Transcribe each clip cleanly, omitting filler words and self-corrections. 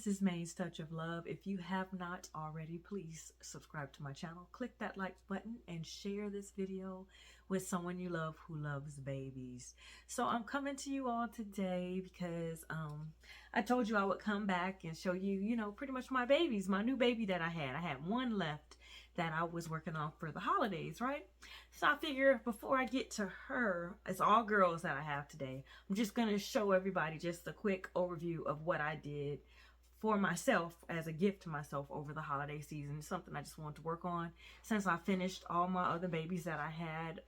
this is May's Touch of Love. If you have not already, please subscribe to my channel, click that like button, and share this video with someone you love who loves babies. So I'm coming to you all today because I told you I would come back and show you, pretty much my babies, my new baby that I had. I had one left that I was working on for the holidays, right? So I figure before I get to her, it's all girls that I have today. I'm just going to show everybody just a quick overview of what I did for myself as a gift to myself over the holiday season. It's something I just wanted to work on since I finished all my other babies that I had,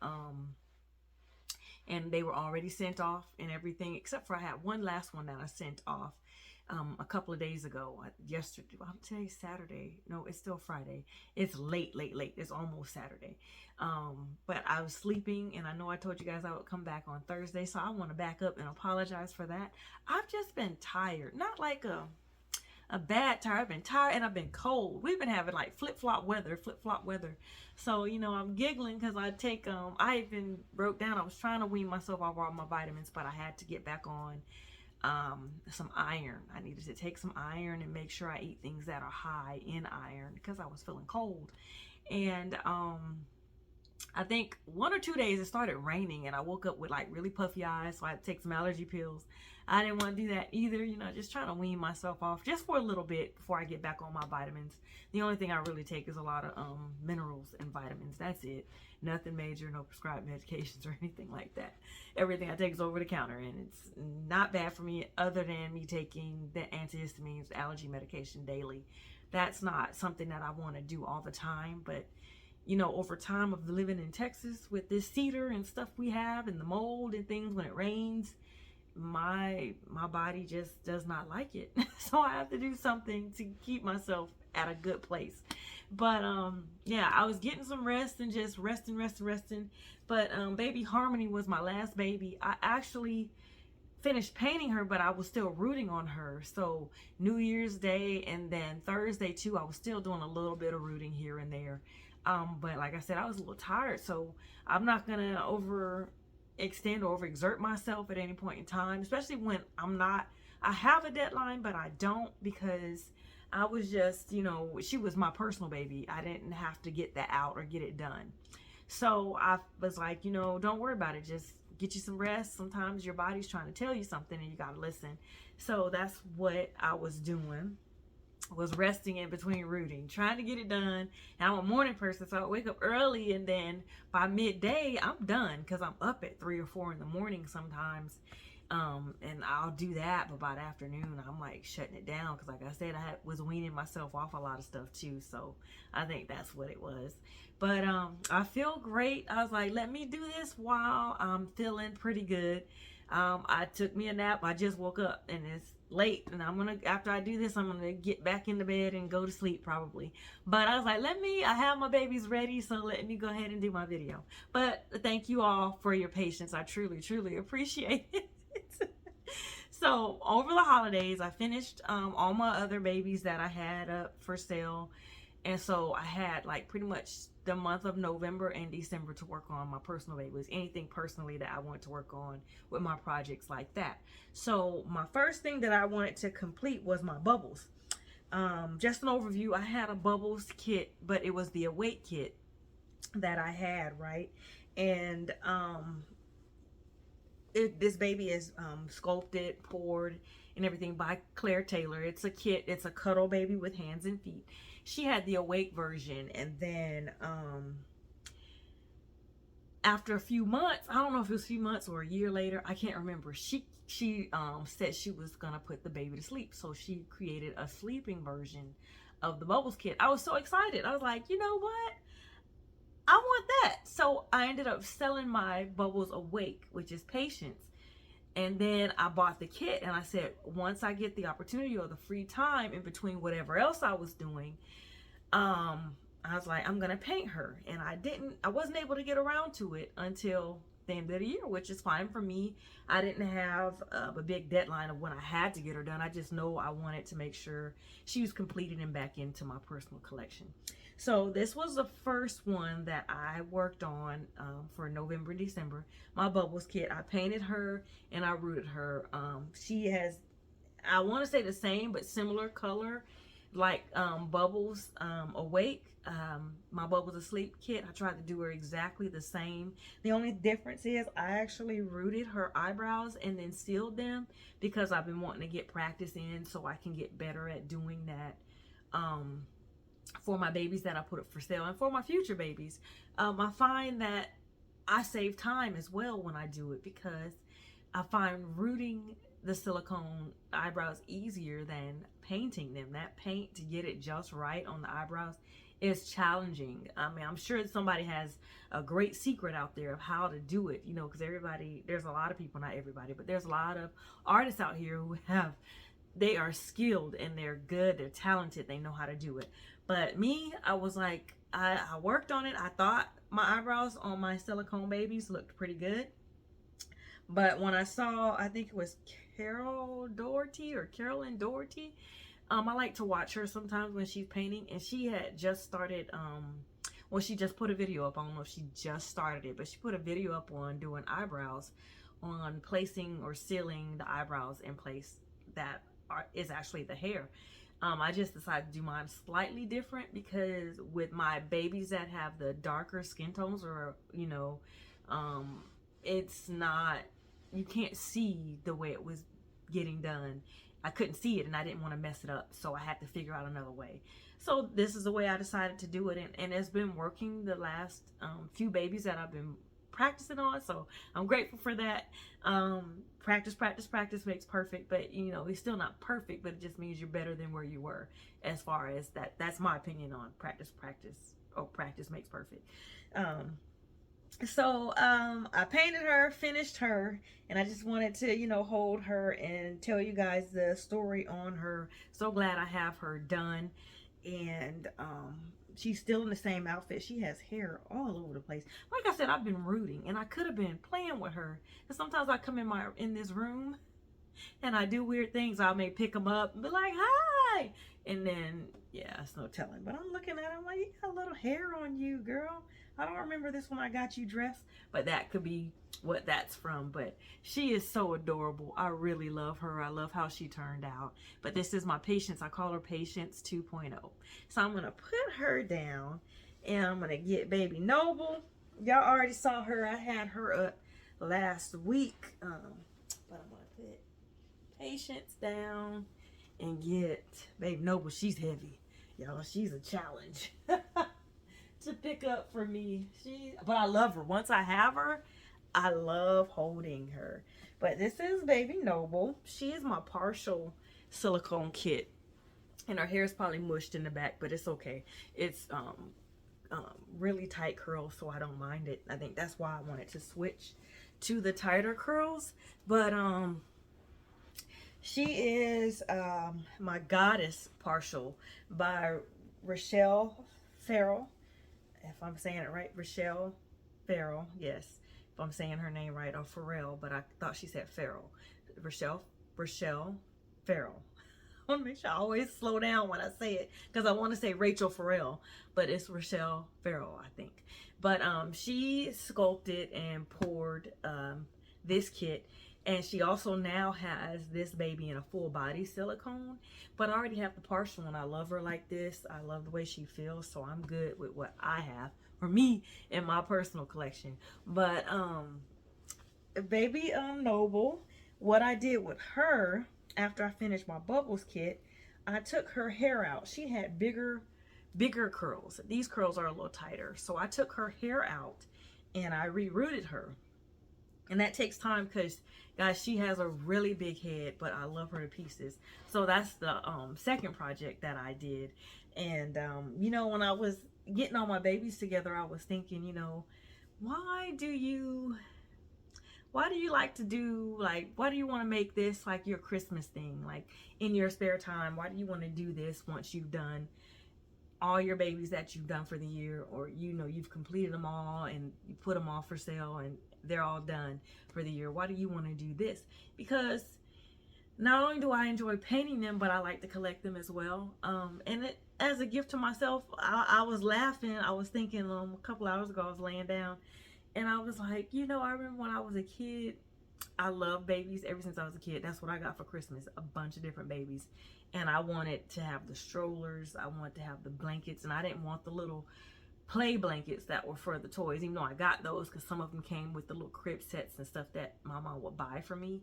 and they were already sent off and everything, except for I had one last one that I sent off a couple of days ago. Yesterday, today's Saturday. No, it's still Friday. It's late. It's almost Saturday. But I was sleeping, and I know I told you guys I would come back on Thursday, so I want to back up and apologize for that. I've just been tired, not like a bad tired. I've been tired and I've been cold. We've been having like flip-flop weather. So, I'm giggling because I even broke down. I was trying to wean myself off all my vitamins, but I had to get back on some iron. I needed to take some iron and make sure I eat things that are high in iron because I was feeling cold. And I think 1 or 2 days it started raining and I woke up with like really puffy eyes, so I had to take some allergy pills. I didn't want to do that either, just trying to wean myself off just for a little bit before I get back on my vitamins. The only thing I really take is a lot of minerals and vitamins. That's it. Nothing major, no prescribed medications or anything like that. Everything I take is over the counter, and it's not bad for me other than me taking the antihistamines, allergy medication daily. That's not something that I want to do all the time, but over time of living in Texas with this cedar and stuff we have and the mold and things when it rains, my body just does not like it. So I have to do something to keep myself at a good place. But yeah, I was getting some rest and just resting. But baby Harmony was my last baby. I actually finished painting her, but I was still rooting on her. So New Year's Day and then Thursday too, I was still doing a little bit of rooting here and there. But like I said, I was a little tired, so I'm not gonna overextend or overexert myself at any point in time, especially when I have a deadline, but I don't, because I was just, she was my personal baby. I didn't have to get that out or get it done. So I was like, don't worry about it. Just get you some rest. Sometimes your body's trying to tell you something and you gotta listen. So that's what I was doing. Was resting in between rooting, trying to get it done. And I'm a morning person, so I wake up early, and then by midday I'm done because I'm up at 3 or 4 in the morning sometimes. And I'll do that, but by the afternoon I'm like shutting it down because, like I said, I was weaning myself off a lot of stuff too. So I think that's what it was. But I feel great. I was like, let me do this while I'm feeling pretty good. I took me a nap. I just woke up and it's late, and after I do this, I'm gonna get back into bed and go to sleep probably. But I was like, I have my babies ready, so let me go ahead and do my video. But thank you all for your patience. I truly appreciate it. So over the holidays, I finished all my other babies that I had up for sale. And so I had like pretty much the month of November and December to work on my personal babies, anything personally that I wanted to work on with my projects like that. So my first thing that I wanted to complete was my bubbles. Just an overview, I had a bubbles kit, but it was the Awake kit that I had, right? And this baby is sculpted, poured, and everything by Claire Taylor. It's a kit. It's a cuddle baby with hands and feet. She had the Awake version, and then after a few months, I don't know if it was a few months or a year later, I can't remember, she said she was gonna put the baby to sleep, so she created a sleeping version of the Bubbles kit. I was so excited. I was like, you know what, I want that. So I ended up selling my Bubbles Awake, which is Patience. And then I bought the kit, and I said, once I get the opportunity or the free time in between whatever else I was doing, I was like, I'm gonna paint her. And I wasn't able to get around to it until the end of the year, which is fine for me. I didn't have a big deadline of when I had to get her done. I just know I wanted to make sure she was completed and back into my personal collection. So this was the first one that I worked on for November and December, my Bubbles kit. I painted her and I rooted her. I want to say the same but similar color, like Bubbles Awake, my Bubbles Asleep kit. I tried to do her exactly the same. The only difference is I actually rooted her eyebrows and then sealed them, because I've been wanting to get practice in so I can get better at doing that for my babies that I put up for sale and for my future babies. I find that I save time as well when I do it, because I find rooting the silicone eyebrows easier than painting them. That paint, to get it just right on the eyebrows, is challenging. I mean, I'm sure somebody has a great secret out there of how to do it, you know, because there's a lot of people, not everybody, but there's a lot of artists out here who they are skilled and they're good, they're talented, they know how to do it. But me, I was like, I worked on it. I thought my eyebrows on my silicone babies looked pretty good. But when I saw, I think it was Carolyn Doherty, I like to watch her sometimes when she's painting, and she had just started, well, she just put a video up. I don't know if she just started it, but she put a video up on doing eyebrows, on placing or sealing the eyebrows in place that is actually the hair. I just decided to do mine slightly different, because with my babies that have the darker skin tones, or, you know, it's not, you can't see the way it was getting done. I couldn't see it and I didn't want to mess it up, so I had to figure out another way. So this is the way I decided to do it, and it's been working the last few babies that I've been practicing on, so I'm grateful for that. Practice makes perfect, but you know, it's still not perfect, but it just means you're better than where you were, as far as that's my opinion on practice makes perfect. So I painted her, finished her, and I just wanted to, you know, hold her and tell you guys the story on her. So glad I have her done. And she's still in the same outfit. She has hair all over the place. Like I said, I've been rooting, and I could have been playing with her. And sometimes I come in this room and I do weird things. I may pick them up and be like, hi, and then yeah, it's no telling. But I'm looking at her, I'm like, you got a little hair on you, girl. I don't remember this when I got you dressed, but that could be what that's from. But she is so adorable. I really love her. I love how she turned out. But this is my Patience. I call her Patience 2.0. So I'm going to put her down, and I'm going to get baby Noble. Y'all already saw her. I had her up last week. But I'm going to put Patience down and get baby Noble. She's heavy. Y'all, she's a challenge. To pick up for me. But I love her. Once I have her, I love holding her. But this is baby Noble. She is my partial silicone kit, and her hair is probably mushed in the back, but it's okay. It's really tight curls, so I don't mind it. I think that's why I wanted to switch to the tighter curls. But she is my Goddess partial by Rochelle Farrell. If I'm saying it right, Rochelle Farrell, yes. If I'm saying her name right, or Farrell, but I thought she said Farrell. Rochelle Farrell. I want to make sure I always slow down when I say it, because I want to say Rachel Farrell, but it's Rochelle Farrell, I think. But she sculpted and poured this kit, and she also now has this baby in a full body silicone, but I already have the partial one. I love her like this. I love the way she feels, so I'm good with what I have for me in my personal collection. But baby Noble, what I did with her after I finished my Bubbles kit, I took her hair out. She had bigger curls. These curls are a little tighter, so I took her hair out and I re-rooted her. And that takes time, because guys, she has a really big head, but I love her to pieces. So that's the second project that I did. And you know, when I was getting all my babies together, I was thinking, you know, why do you like to do, like, why do you want to make this like your Christmas thing, like in your spare time? Why do you want to do this once you've done all your babies that you've done for the year, or you know, you've completed them all and you put them all for sale and they're all done for the year? Why do you want to do this? Because not only do I enjoy painting them, but I like to collect them as well. And it, as a gift to myself, I was laughing. I was thinking a couple hours ago, I was laying down and I was like, you know, I remember when I was a kid, I love babies ever since I was a kid. That's what I got for Christmas, a bunch of different babies. And I wanted to have the strollers, I wanted to have the blankets, and I didn't want the little play blankets that were for the toys, even though I got those because some of them came with the little crib sets and stuff that my mom would buy for me.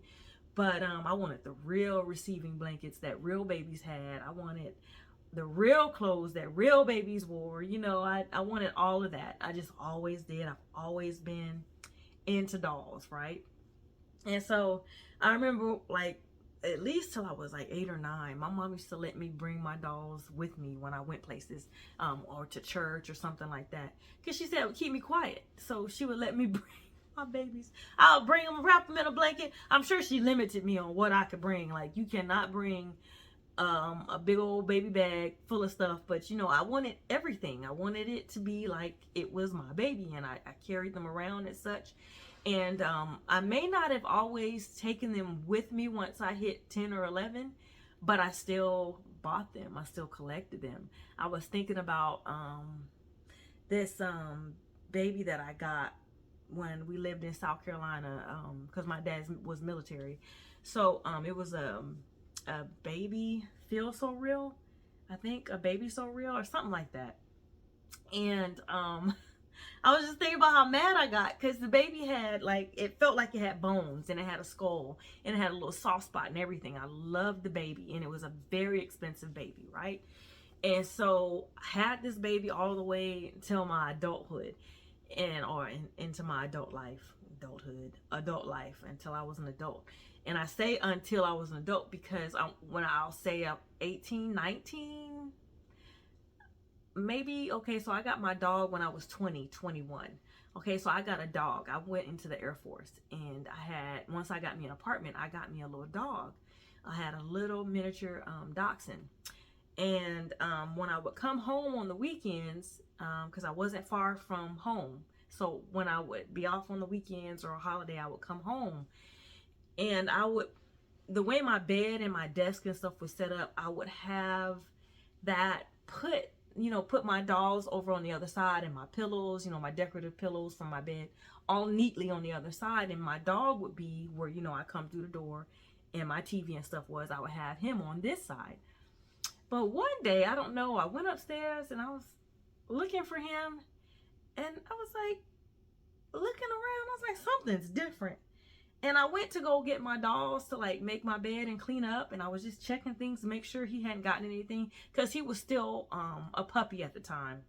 But I wanted the real receiving blankets that real babies had. I wanted the real clothes that real babies wore. You know, I wanted all of that. I just always did. I've always been into dolls, right? And so I remember, like, at least till I was like 8 or 9, my mom used to let me bring my dolls with me when I went places, or to church or something like that, because she said it would keep me quiet. So she would let me bring my babies. I'll bring them, wrap them in a blanket. I'm sure she limited me on what I could bring. Like, you cannot bring a big old baby bag full of stuff, but you know, I wanted everything. I wanted it to be like it was my baby, and I carried them around as such. And I may not have always taken them with me once I hit 10 or 11, but I still bought them. I still collected them. I was thinking about this baby that I got when we lived in South Carolina, because my dad was military. So it was a baby feel so real, I think, a baby so real or something like that. And I was just thinking about how mad I got because the baby had, like, it felt like it had bones and it had a skull and it had a little soft spot and everything. I loved the baby, and it was a very expensive baby, right? And so I had this baby all the way until my adulthood, into my adult life, adult life, until I was an adult. And I say until I was an adult because when I'll say I'm 18, 19, maybe. Okay, so I got my dog when I was 20, 21. Okay, so I got a dog. I went into the Air Force, and once I got me an apartment, I got me a little dog. I had a little miniature dachshund. And when I would come home on the weekends, because I wasn't far from home, so when I would be off on the weekends or a holiday, I would come home, and the way my bed and my desk and stuff was set up, I would have that put my dolls over on the other side, and my pillows, my decorative pillows from my bed, all neatly on the other side, and my dog would be where, I come through the door, and my TV and stuff was, I would have him on this side. But one day, I don't know, I went upstairs and I was looking for him, and I was like looking around, I was like, something's different. And I went to go get my dolls to, like, make my bed and clean up, and I was just checking things to make sure he hadn't gotten anything, because he was still a puppy at the time.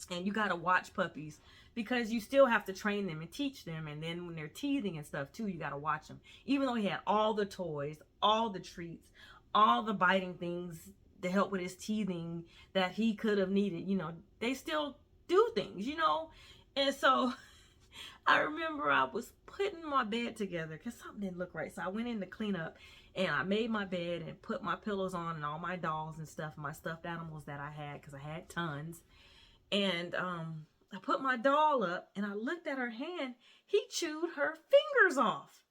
And you got to watch puppies because you still have to train them and teach them, and then when they're teething and stuff too, you got to watch them. Even though he had all the toys, all the treats, all the biting things to help with his teething that he could have needed, they still do things, and so I remember I was putting my bed together because something didn't look right. So I went in to clean up, and I made my bed and put my pillows on and all my dolls and stuff, my stuffed animals that I had, because I had tons. And I put my doll up, and I looked at her hand. He chewed her fingers off.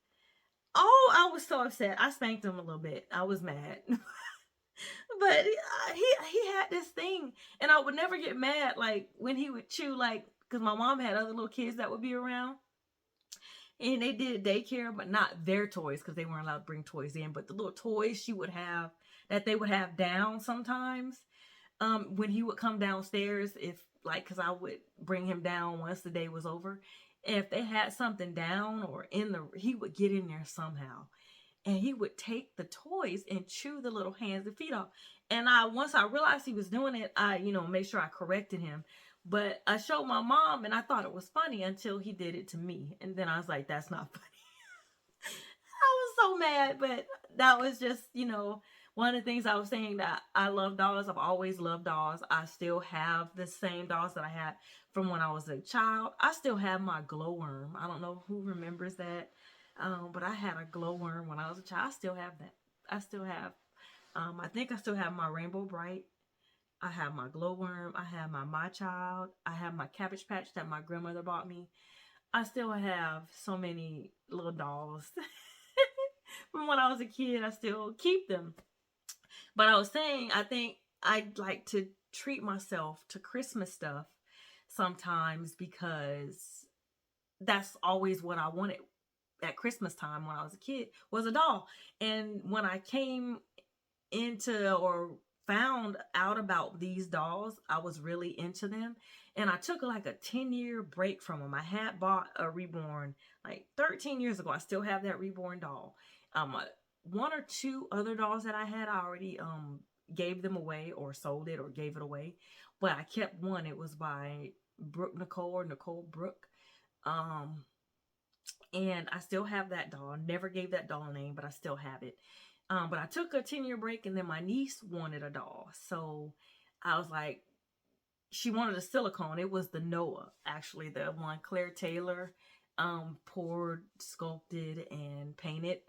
Oh, I was so upset. I spanked him a little bit. I was mad. But he had this thing, and I would never get mad, like, when he would chew, like, because my mom had other little kids that would be around, and they did daycare, but not their toys, because they weren't allowed to bring toys in, but the little toys she would have, that they would have down sometimes, when he would come downstairs, because I would bring him down once the day was over, and if they had something down or he would get in there somehow, and he would take the toys and chew the little hands and feet off. And once I realized he was doing it, I made sure I corrected him. But I showed my mom, and I thought it was funny until he did it to me. And then I was like, that's not funny. I was so mad, but that was just, one of the things I was saying, that I love dolls. I've always loved dolls. I still have the same dolls that I had from when I was a child. I still have my glowworm. I don't know who remembers that. But I had a glowworm when I was a child. I still have that. I think I still have my Rainbow Bright. I have my glowworm. I have my child. I have my Cabbage Patch that my grandmother bought me. I still have so many little dolls from when I was a kid. I still keep them. But I was saying, I think I'd like to treat myself to Christmas stuff sometimes, because that's always what I wanted at Christmas time when I was a kid was a doll. And when I came into or found out about these dolls, I was really into them. And I took like a 10-year break from them. I had bought a Reborn like 13 years ago. I still have that Reborn doll. One or two other dolls that I had, I already gave them away or sold it or gave it away. But I kept one. It was by Brooke Nicole or Nicole Brooke. Um, and I still have that doll. Never gave that doll a name, but I still have it. But I took a 10-year break, and then my niece wanted a doll. So I was like, she wanted a silicone. It was the Noah, actually, the one Claire Taylor poured, sculpted, and painted.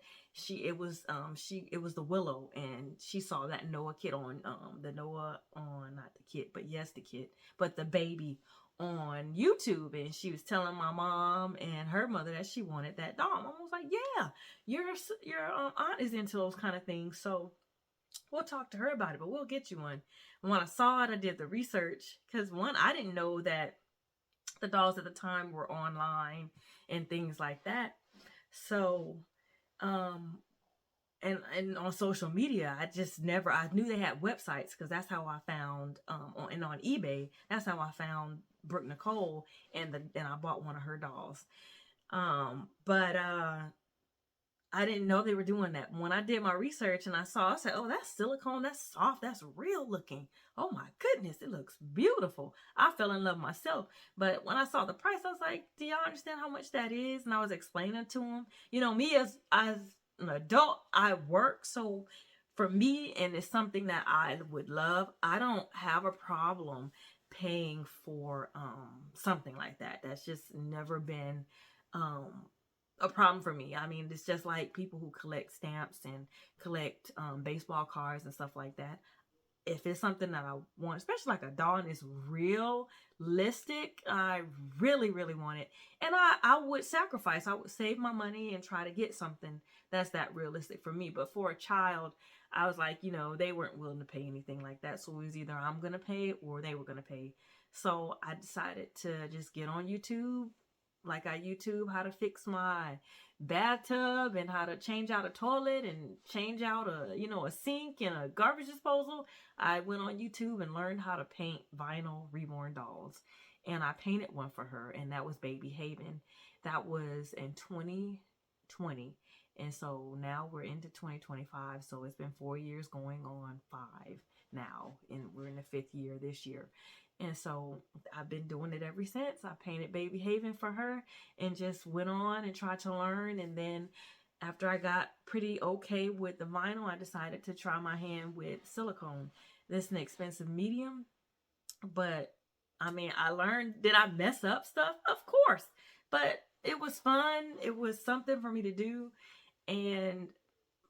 It was the Willow, and she saw that Noah kit on the Noah on, not the kit, but yes, the kit, but the baby on YouTube, and she was telling my mom and her mother that she wanted that doll. Mom was like, yeah, your aunt is into those kind of things, so we'll talk to her about it, but we'll get you one. And when I saw it, I did the research, because one, I didn't know that the dolls at the time were online and things like that. So and on social media, I knew they had websites, because that's how I found on eBay, that's how I found Brooke Nicole, and I bought one of her dolls. But I didn't know they were doing that. When I did my research and I said, oh, that's silicone, that's soft, that's real looking. Oh my goodness, it looks beautiful. I fell in love myself. But when I saw the price, I was like, do y'all understand how much that is? And I was explaining to them, me as an adult, I work. So for me, and it's something that I would love, I don't have a problem paying for something like that. That's just never been a problem for me. I mean, it's just like people who collect stamps and collect baseball cards and stuff like that. If it's something that I want, especially like a doll and it's realistic, I really, really want it. And I would sacrifice. I would save my money and try to get something that's that realistic for me. But for a child, I was like, they weren't willing to pay anything like that. So it was either I'm going to pay or they were going to pay. So I decided to just get on YouTube. Like I YouTube how to fix my bathtub and how to change out a toilet and change out a sink and a garbage disposal. I went on YouTube and learned how to paint vinyl Reborn dolls. And I painted one for her, and that was Baby Haven. That was in 2020. And so now we're into 2025. So it's been 4 years going on 5 now. And we're in the 5th year this year. And so I've been doing it ever since. I painted Baby Haven for her and just went on and tried to learn. And then after I got pretty okay with the vinyl, I decided to try my hand with silicone. This is an expensive medium, but I mean, I learned, did I mess up stuff? Of course, but it was fun. It was something for me to do. And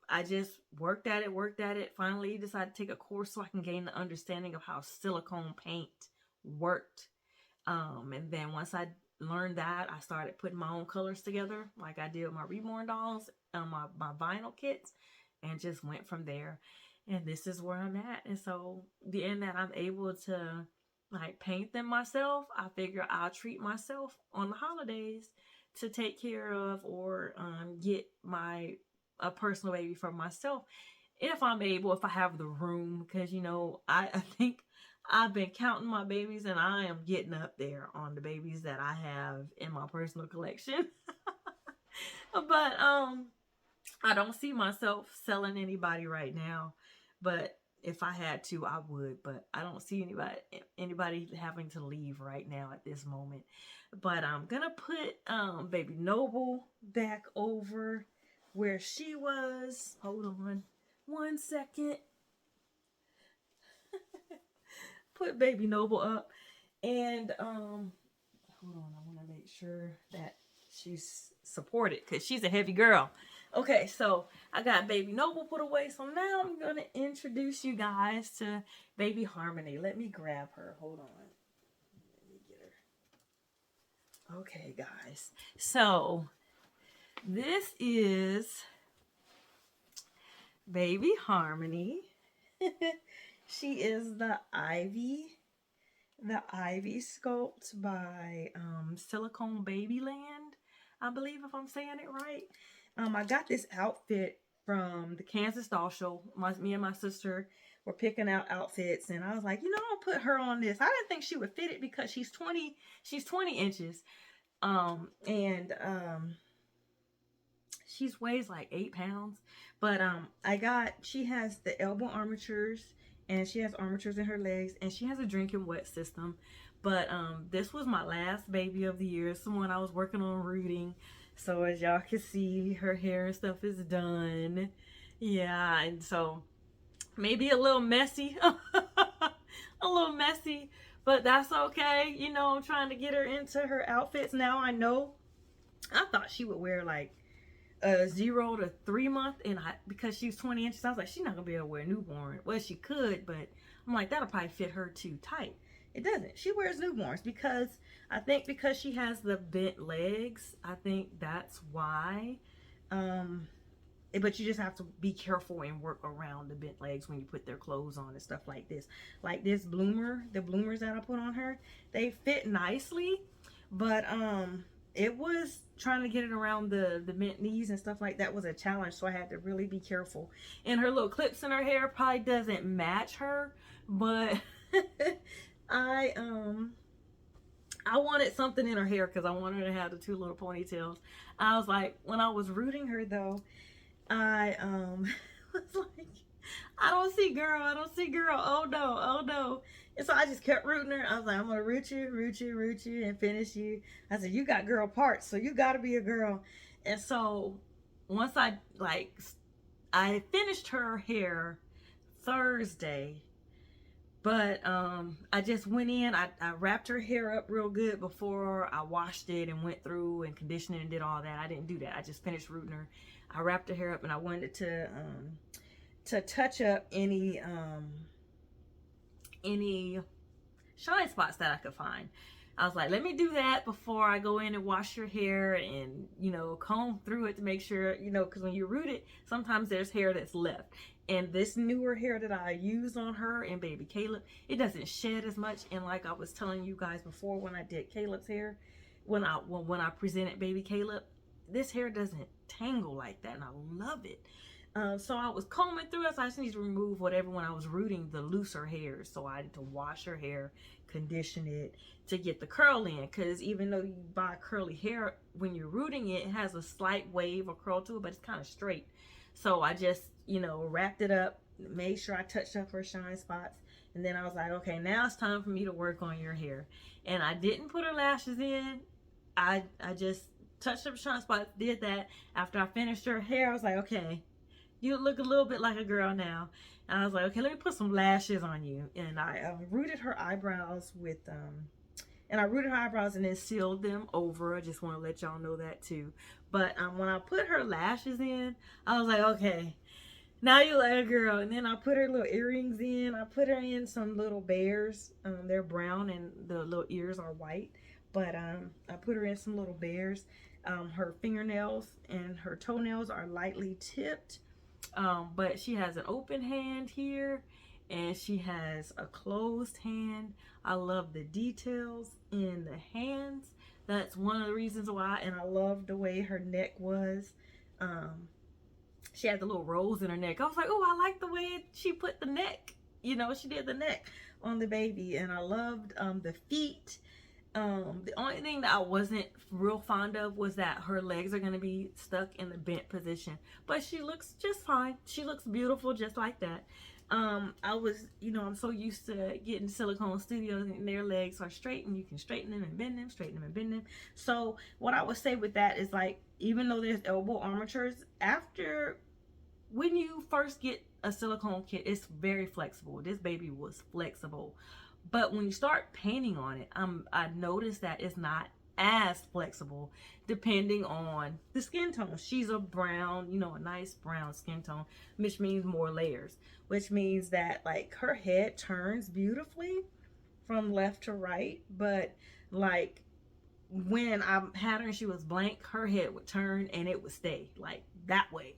I just worked at it. Finally decided to take a course so I can gain the understanding of how silicone paint worked. And then once I learned that, I started putting my own colors together, like I did with my Reborn dolls, my vinyl kits, and just went from there. And this is where I'm at. And so being that I'm able to like paint them myself, I figure I'll treat myself on the holidays to take care of or get a personal baby for myself, if I'm able, if I have the room, because I think I've been counting my babies, and I am getting up there on the babies that I have in my personal collection. But I don't see myself selling anybody right now, but if I had to, I would. But I don't see anybody having to leave right now at this moment. But I'm gonna put Baby Noble back over where she was. Hold on 1 second. Put Baby Noble up, and hold on, I want to make sure that she's supported, because she's a heavy girl. Okay, so I got Baby Noble put away, so now I'm going to introduce you guys to Baby Harmony. Let me grab her. Hold on. Let me get her. Okay, guys. So this is Baby Harmony. She is the Ivy sculpt by Silicone Babyland. I believe, if I'm saying it right. I got this outfit from the Kansas Doll Show. Me and my sister were picking out outfits, and I was like, I'll put her on this. I didn't think she would fit it because she's 20. She's 20 inches. And she weighs like 8 pounds. But she has the elbow armatures, and she has armatures in her legs, and she has a drinking wet system. But this was my last baby of the year. It's the one I was working on rooting. So as y'all can see, her hair and stuff is done. Yeah, and so maybe a little messy. A little messy, but that's okay. I'm trying to get her into her outfits now. I thought she would wear like a 0 to 3 month, and because she's 20 inches, I was like, she's not gonna be able to wear newborn. Well, she could, but I'm like, that'll probably fit her too tight. It doesn't. She wears newborns because because she has the bent legs. I think that's why. But you just have to be careful and work around the bent legs when you put their clothes on and stuff like this. Like this bloomer, the bloomers that I put on her, they fit nicely, but it was trying to get it around the bent knees and stuff like that was a challenge, so I had to really be careful. And her little clips in her hair probably doesn't match her, but I wanted something in her hair because I wanted her to have the 2 little ponytails. I was like, when I was rooting her though, I was like, I don't see girl, oh no. And so I just kept rooting her. I was like, I'm gonna root you and finish you. I said, you got girl parts, so you gotta be a girl. And so once I finished her hair Thursday, but I just went in, I wrapped her hair up real good before I washed it and went through and conditioned it and did all that. I didn't do that. I just finished rooting her. I wrapped her hair up, and I wanted to touch up any shine spots that I could find. I was like, let me do that before I go in and wash your hair and, comb through it to make sure, because when you root it, sometimes there's hair that's left. And this newer hair that I use on her and baby Caleb, it doesn't shed as much. And like I was telling you guys before, when I did Caleb's hair, when I presented baby Caleb, this hair doesn't tangle like that, and I love it. So I was combing through it, so I just need to remove whatever when I was rooting the looser hairs. So I had to wash her hair, condition it to get the curl in, because even though you buy curly hair, when you're rooting it, it has a slight wave or curl to it, but it's kind of straight. So I just, wrapped it up, made sure I touched up her shine spots, and then I was like, okay, now it's time for me to work on your hair. And I didn't put her lashes in. I just touched up shine spots, did that. After I finished her hair, I was like, okay, you look a little bit like a girl now. And I was like, okay, let me put some lashes on you. And I rooted her eyebrows with, and then sealed them over. I just want to let y'all know that too. But when I put her lashes in, I was like, okay, now you like a girl. And then I put her little earrings in. I put her in some little bears. They're brown and the little ears are white. But I put her in some little bears. Her fingernails and her toenails are lightly tipped. But she has an open hand here, and she has a closed hand. I love the details in the hands. That's one of the reasons why. And I love the way her neck was. She had the little rolls in her neck. I was like, oh, I like the way she put the neck. She did the neck on the baby. And I loved the feet. The only thing that I wasn't real fond of was that her legs are going to be stuck in the bent position, but she looks just fine. She looks beautiful just like that. I was, I'm so used to getting Silicone Studios and their legs are straight, and you can straighten them and bend them, straighten them and bend them. So what I would say with that is, like, even though there's elbow armatures, when you first get a silicone kit, it's very flexible. This baby was flexible. But when you start painting on it, I noticed that it's not as flexible depending on the skin tone. She's a brown, a nice brown skin tone, which means more layers, which means that, like, her head turns beautifully from left to right. But, like, when I had her and she was blank, her head would turn and it would stay, like, that way.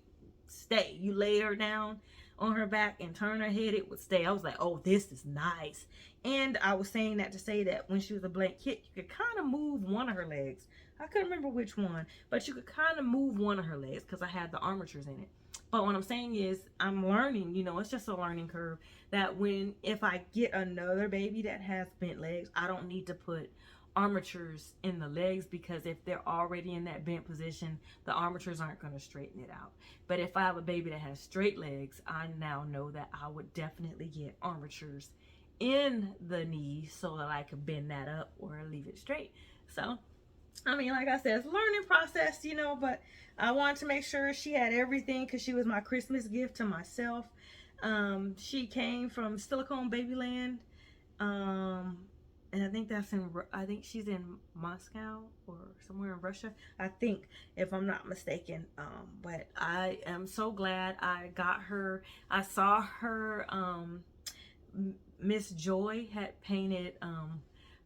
Stay. You lay her down on her back and turn her head, it would stay. I was like, oh, this is nice. And I was saying that to say that when she was a blank kit, you could kind of move one of her legs I couldn't remember which one, but you could kind of move one of her legs because I had the armatures in it. But what I'm saying is, I'm learning, you know, it's just a learning curve, that if I get another baby that has bent legs, I don't need to put armatures in the legs, because if they're already in that bent position, the armatures aren't going to straighten it out. But if I have a baby that has straight legs, I now know that I would definitely get armatures in the knee so that I could bend that up or leave it straight. So, I mean, like I said, it's a learning process, you know, but I wanted to make sure she had everything because she was my Christmas gift to myself. She came from Silicone Babyland. And I think I think she's in Moscow or somewhere in Russia, I think, if I'm not mistaken. But I am so glad I got her. I saw her, Miss Joy had painted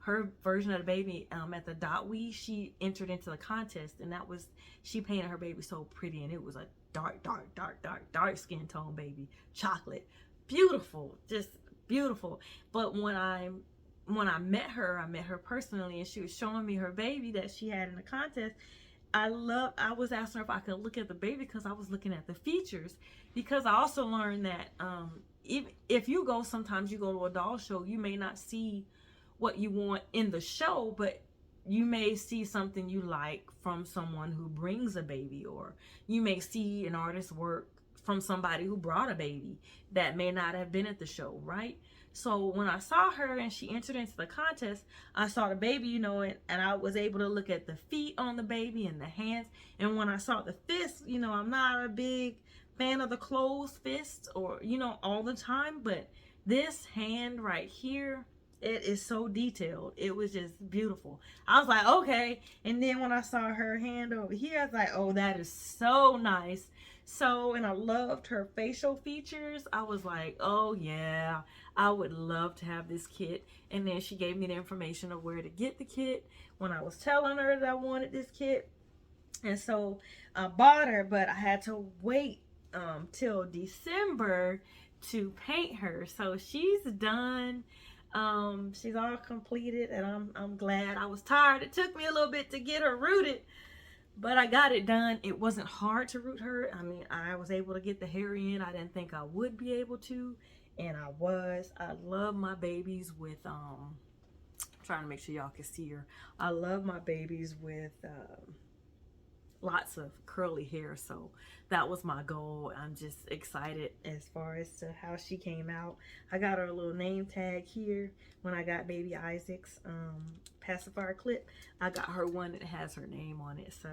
her version of the baby at the Dot Wee. She entered into the contest, and she painted her baby so pretty, and it was a dark skin tone baby, chocolate, beautiful, just beautiful. But when I met her personally, and she was showing me her baby that she had in the contest. I was asking her if I could look at the baby because I was looking at the features, because I also learned that if you go, sometimes you go to a doll show, you may not see what you want in the show, but you may see something you like from someone who brings a baby, or you may see an artist's work from somebody who brought a baby that may not have been at the show, right? So when I saw her and she entered into the contest, I saw the baby, you know, and I was able to look at the feet on the baby and the hands. And when I saw the fist, you know, I'm not a big fan of the closed fist, or, you know, all the time, but this hand right here, it is so detailed. It was just beautiful. I was like, okay. And then when I saw her hand over here, I was like, oh, that is so nice. So, and I loved her facial features. I was like, oh yeah, I would love to have this kit. And then she gave me the information of where to get the kit when I was telling her that I wanted this kit. And so I bought her, but I had to wait till December to paint her. So she's done. She's all completed, and I'm glad. I was tired. It took me a little bit to get her rooted, but I got it done. It wasn't hard to root her. I mean, I was able to get the hair in. I didn't think I would be able to, and I was. I love my babies with trying to make sure y'all can see her. I love my babies with lots of curly hair, so that was my goal. I'm just excited as far as to how she came out. I got her a little name tag here. When I got baby Isaac's pacifier clip, I got her one that has her name on it, so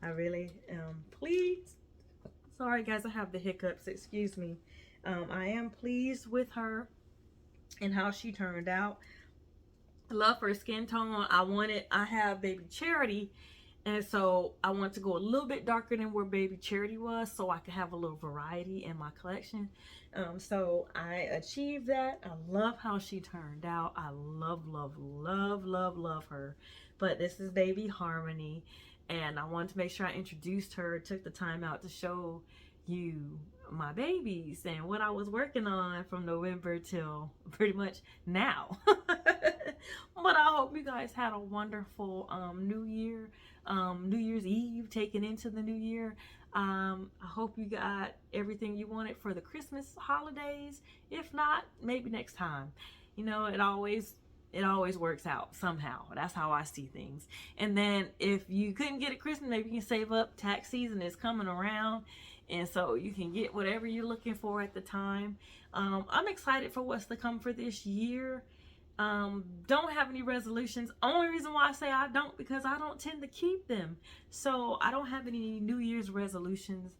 I really am pleased. Sorry guys, I have the hiccups, excuse me. I am pleased with her and how she turned out. I love her skin tone. I have baby Charity, and so I want to go a little bit darker than where baby Charity was, so I could have a little variety in my collection. So I achieved that. I love how she turned out. I love her. But this is baby Harmony, and I wanted to make sure I introduced her, took the time out to show you my babies and what I was working on from November till pretty much now. But I hope you guys had a wonderful New Year, New Year's Eve, taking into the new year. I hope you got everything you wanted for the Christmas holidays. If not, maybe next time. You know, it always works out somehow. That's how I see things. And then if you couldn't get it Christmas, maybe you can save up. Tax season is coming around, and so you can get whatever you're looking for at the time. I'm excited for what's to come for this year. Don't have any resolutions. Only reason why I say I don't, because I don't tend to keep them. So I don't have any New Year's resolutions.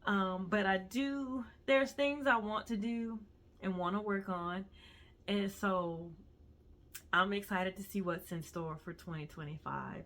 But I do, there's things I want to do and want to work on. And so I'm excited to see what's in store for 2025.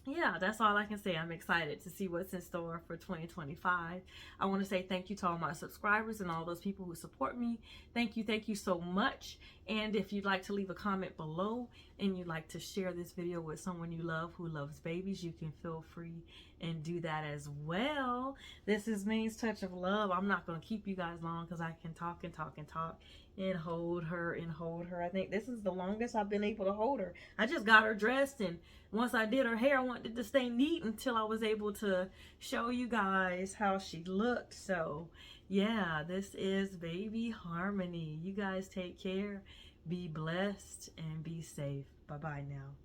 Yeah, that's all I can say. I'm excited to see what's in store for 2025. I want to say thank you to all my subscribers and all those people who support me. Thank you so much. And if you'd like to leave a comment below and you'd like to share this video with someone you love who loves babies, you can feel free and do that as well. This is Main's Touch of Love. I'm not going to keep you guys long because I can talk and talk and talk and hold her and hold her. I think this is the longest I've been able to hold her. I just got her dressed, and once I did her hair, I wanted to stay neat until I was able to show you guys how she looked. So yeah, this is Baby Harmony. You guys take care, be blessed, and be safe. Bye bye now.